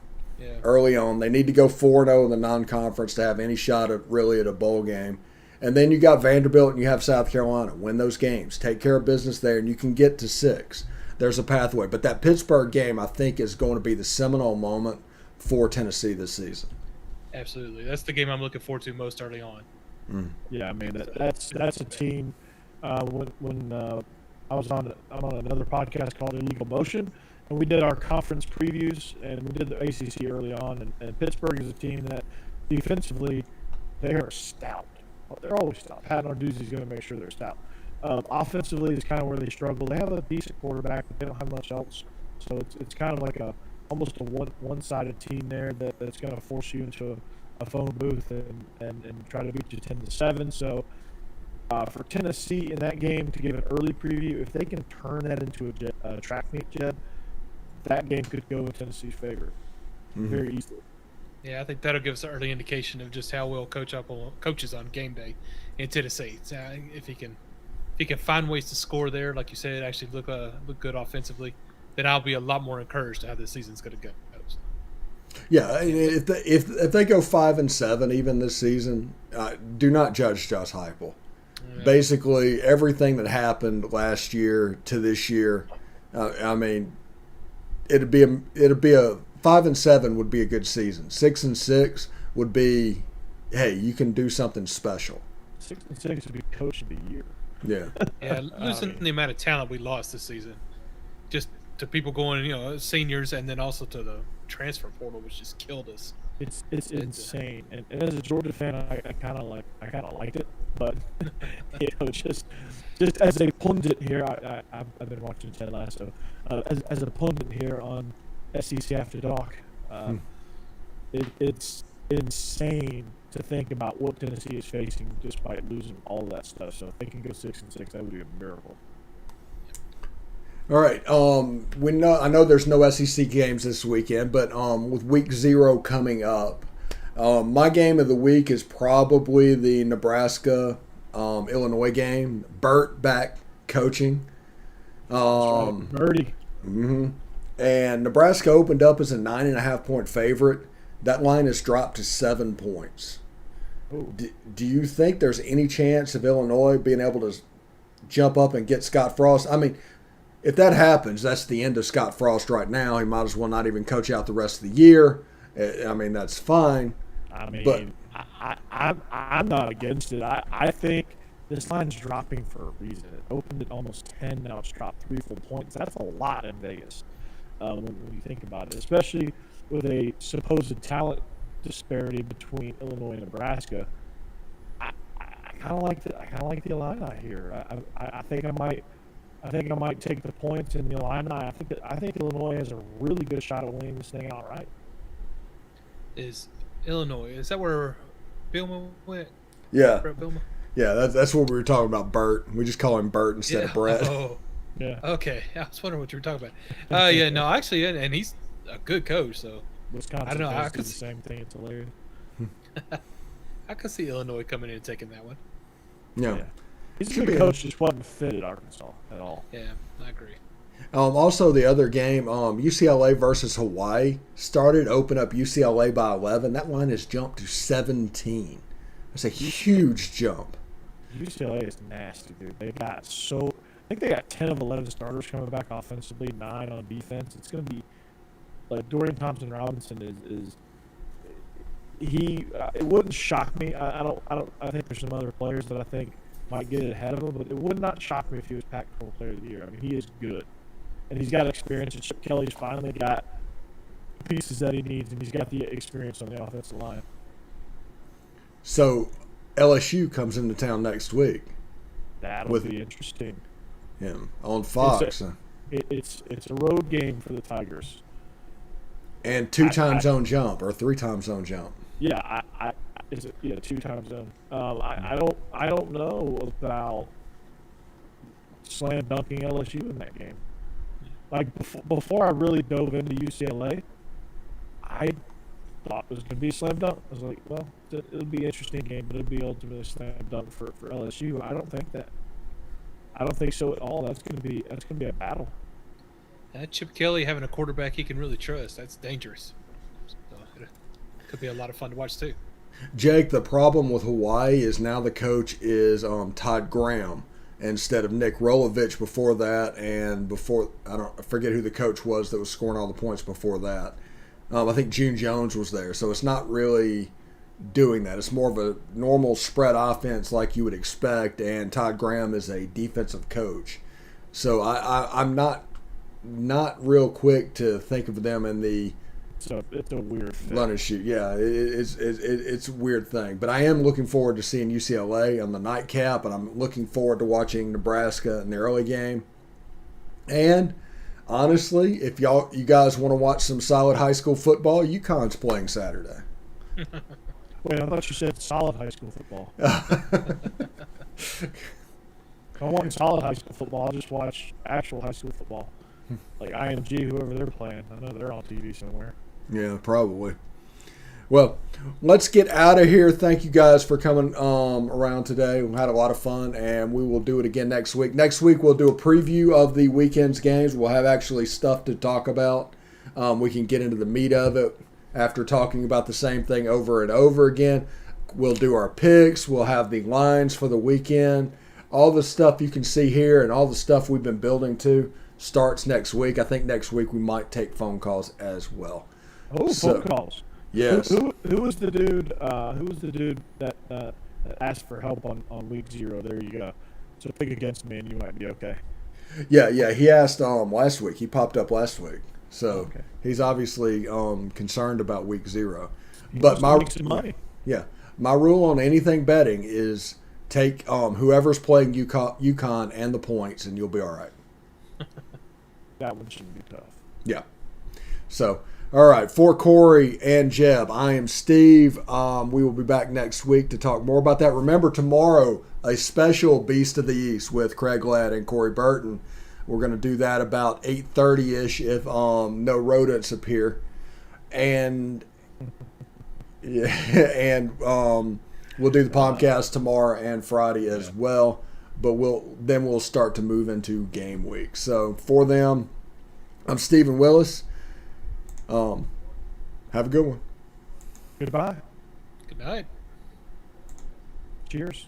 early on. They need to go 4-0 in the non-conference to have any shot at a bowl game. And then you got Vanderbilt and you have South Carolina. Win those games. Take care of business there, and you can get to 6. There's a pathway. But that Pittsburgh game, I think, is going to be the seminal moment for Tennessee this season. Absolutely. That's the game I'm looking forward to most early on. Yeah, I mean, that's a team when I'm on another podcast called Illegal Motion, and we did our conference previews, and we did the ACC early on, and Pittsburgh is a team that defensively they are stout. Well, they're always stout. Pat Narduzzi's going to make sure they're stout. Offensively is kind of where they struggle. They have a decent quarterback, but they don't have much else. So it's kind of like almost a one-sided team there that's going to force you into a phone booth and try to beat you 10-7. So for Tennessee in that game, to give an early preview, if they can turn that into a track meet, Jed, that game could go in Tennessee's favor very easily. Yeah, I think that'll give us an early indication of just how well coaches on game day in Tennessee. So if he can find ways to score there, like you said, actually look good offensively, then I'll be a lot more encouraged to how this season's going to go. Yeah, if they go 5-7 even this season, do not judge Josh Heupel. Yeah. Basically, everything that happened last year to this year, I mean, it'd be a 5-7 would be a good season. 6-6 would be, hey, you can do something special. 6-6 would be coach of the year. Yeah. Yeah, losing the amount of talent we lost this season, just to people going, seniors, and then also to the transfer portal, which just killed us. It's insane, and as a Georgia fan, I kind of liked it, but just as a pundit here, I've been watching Ted Lasso. As a pundit here on SEC After Dark, it's insane to think about what Tennessee is facing despite losing all of that stuff. So if they can go 6-6, that would be a miracle. All right. I know there's no SEC games this weekend, but with week 0 coming up, my game of the week is probably the Nebraska Illinois game. Burt back coaching. Birdie. Mm-hmm. And Nebraska opened up as a 9.5-point favorite. That line has dropped to 7 points. Do you think there's any chance of Illinois being able to jump up and get Scott Frost? I mean, if that happens, that's the end of Scott Frost right now. He might as well not even coach out the rest of the year. I mean, that's fine. I mean, I'm not against it. I think this line's dropping for a reason. It opened at almost 10. Now it's dropped 3 full points. That's a lot in Vegas when you think about it, especially with a supposed talent disparity between Illinois and Nebraska. I kind of like the Illini here. I think I might take the points in the Illini. I think Illinois has a really good shot at winning this thing outright. Is that where Bilma went? Yeah. Brett Bilma? Yeah, that's what we were talking about, Burt. We just call him Burt instead of Brett. Oh. Yeah. Okay. I was wondering what you were talking about. Yeah, no, actually, and he's a good coach, so Wisconsin I don't know. I do could the same thing. It's hilarious. I could see Illinois coming in and taking that one. Yeah. He's a good coach, just wasn't fit at Arkansas at all. Yeah, I agree. Also, the other game, UCLA versus Hawaii, open up UCLA by 11. That line has jumped to 17. That's a huge jump. UCLA is nasty, dude. I think they got 10 of 11 starters coming back offensively, 9 on defense. It's going to be like Dorian Thompson-Robinson is it wouldn't shock me. I think there's some other players that I think might get it ahead of him, but it would not shock me if he was Pac-12 Player of the Year. I mean, he is good, and he's got experience. And Chip Kelly's finally got the pieces that he needs, and he's got the experience on the offensive line. So LSU comes into town next week. That'll be interesting. Yeah, on Fox. It's a road game for the Tigers. And 2 time zone jump or 3 time zone jump. Yeah, 2 time zone. I don't know about slam dunking LSU in that game. Like before I really dove into UCLA, I thought it was going to be a slam dunk. I was like, well, it'll be an interesting game, but it'll be ultimately a slam dunk for LSU. I don't think that. I don't think so at all. That's going to be a battle. Chip Kelly having a quarterback he can really trust, that's dangerous. So it could be a lot of fun to watch too. Jake, the problem with Hawaii is now the coach is Todd Graham instead of Nick Rolovich before that, and I forget who the coach was that was scoring all the points before that. I think June Jones was there, so it's not really doing that. It's more of a normal spread offense like you would expect, and Todd Graham is a defensive coach. So I'm not real quick to think of them in the it's a weird fit. run and shoot. Yeah, it's a weird thing. But I am looking forward to seeing UCLA on the nightcap, and I'm looking forward to watching Nebraska in the early game. And honestly, if you guys want to watch some solid high school football, UConn's playing Saturday. Wait, I thought you said solid high school football. If I want solid high school football, I'll just watch actual high school football. Like IMG, whoever they're playing. I know they're on TV somewhere. Yeah, probably. Well, let's get out of here. Thank you guys for coming around today. We had a lot of fun, and we will do it again next week. Next week, we'll do a preview of the weekend's games. We'll have actually stuff to talk about. We can get into the meat of it after talking about the same thing over and over again. We'll do our picks. We'll have the lines for the weekend. All the stuff you can see here and all the stuff we've been building to starts next week. I think next week we might take phone calls as well. Oh, phone calls. Yes. Who was the dude? Who was the dude that asked for help on week 0? There you go. So pick against me, and you might be okay. Yeah. He asked last week. He popped up last week, so Okay. he's obviously concerned about week 0. He But wants to make some money. my rule on anything betting is take whoever's playing UConn and the points, and you'll be all right. That one shouldn't be tough. Yeah. So, all right. For Corey and Jeb, I am Steve. We will be back next week to talk more about that. Remember, tomorrow, a special Beast of the East with Craig Ladd and Corey Burton. We're going to do that about 8:30-ish if no rodents appear. And, yeah, and we'll do the podcast tomorrow and Friday as well. But we'll start to move into game week. So for them, I'm Stephen Willis. Have a good one. Goodbye. Good night. Cheers.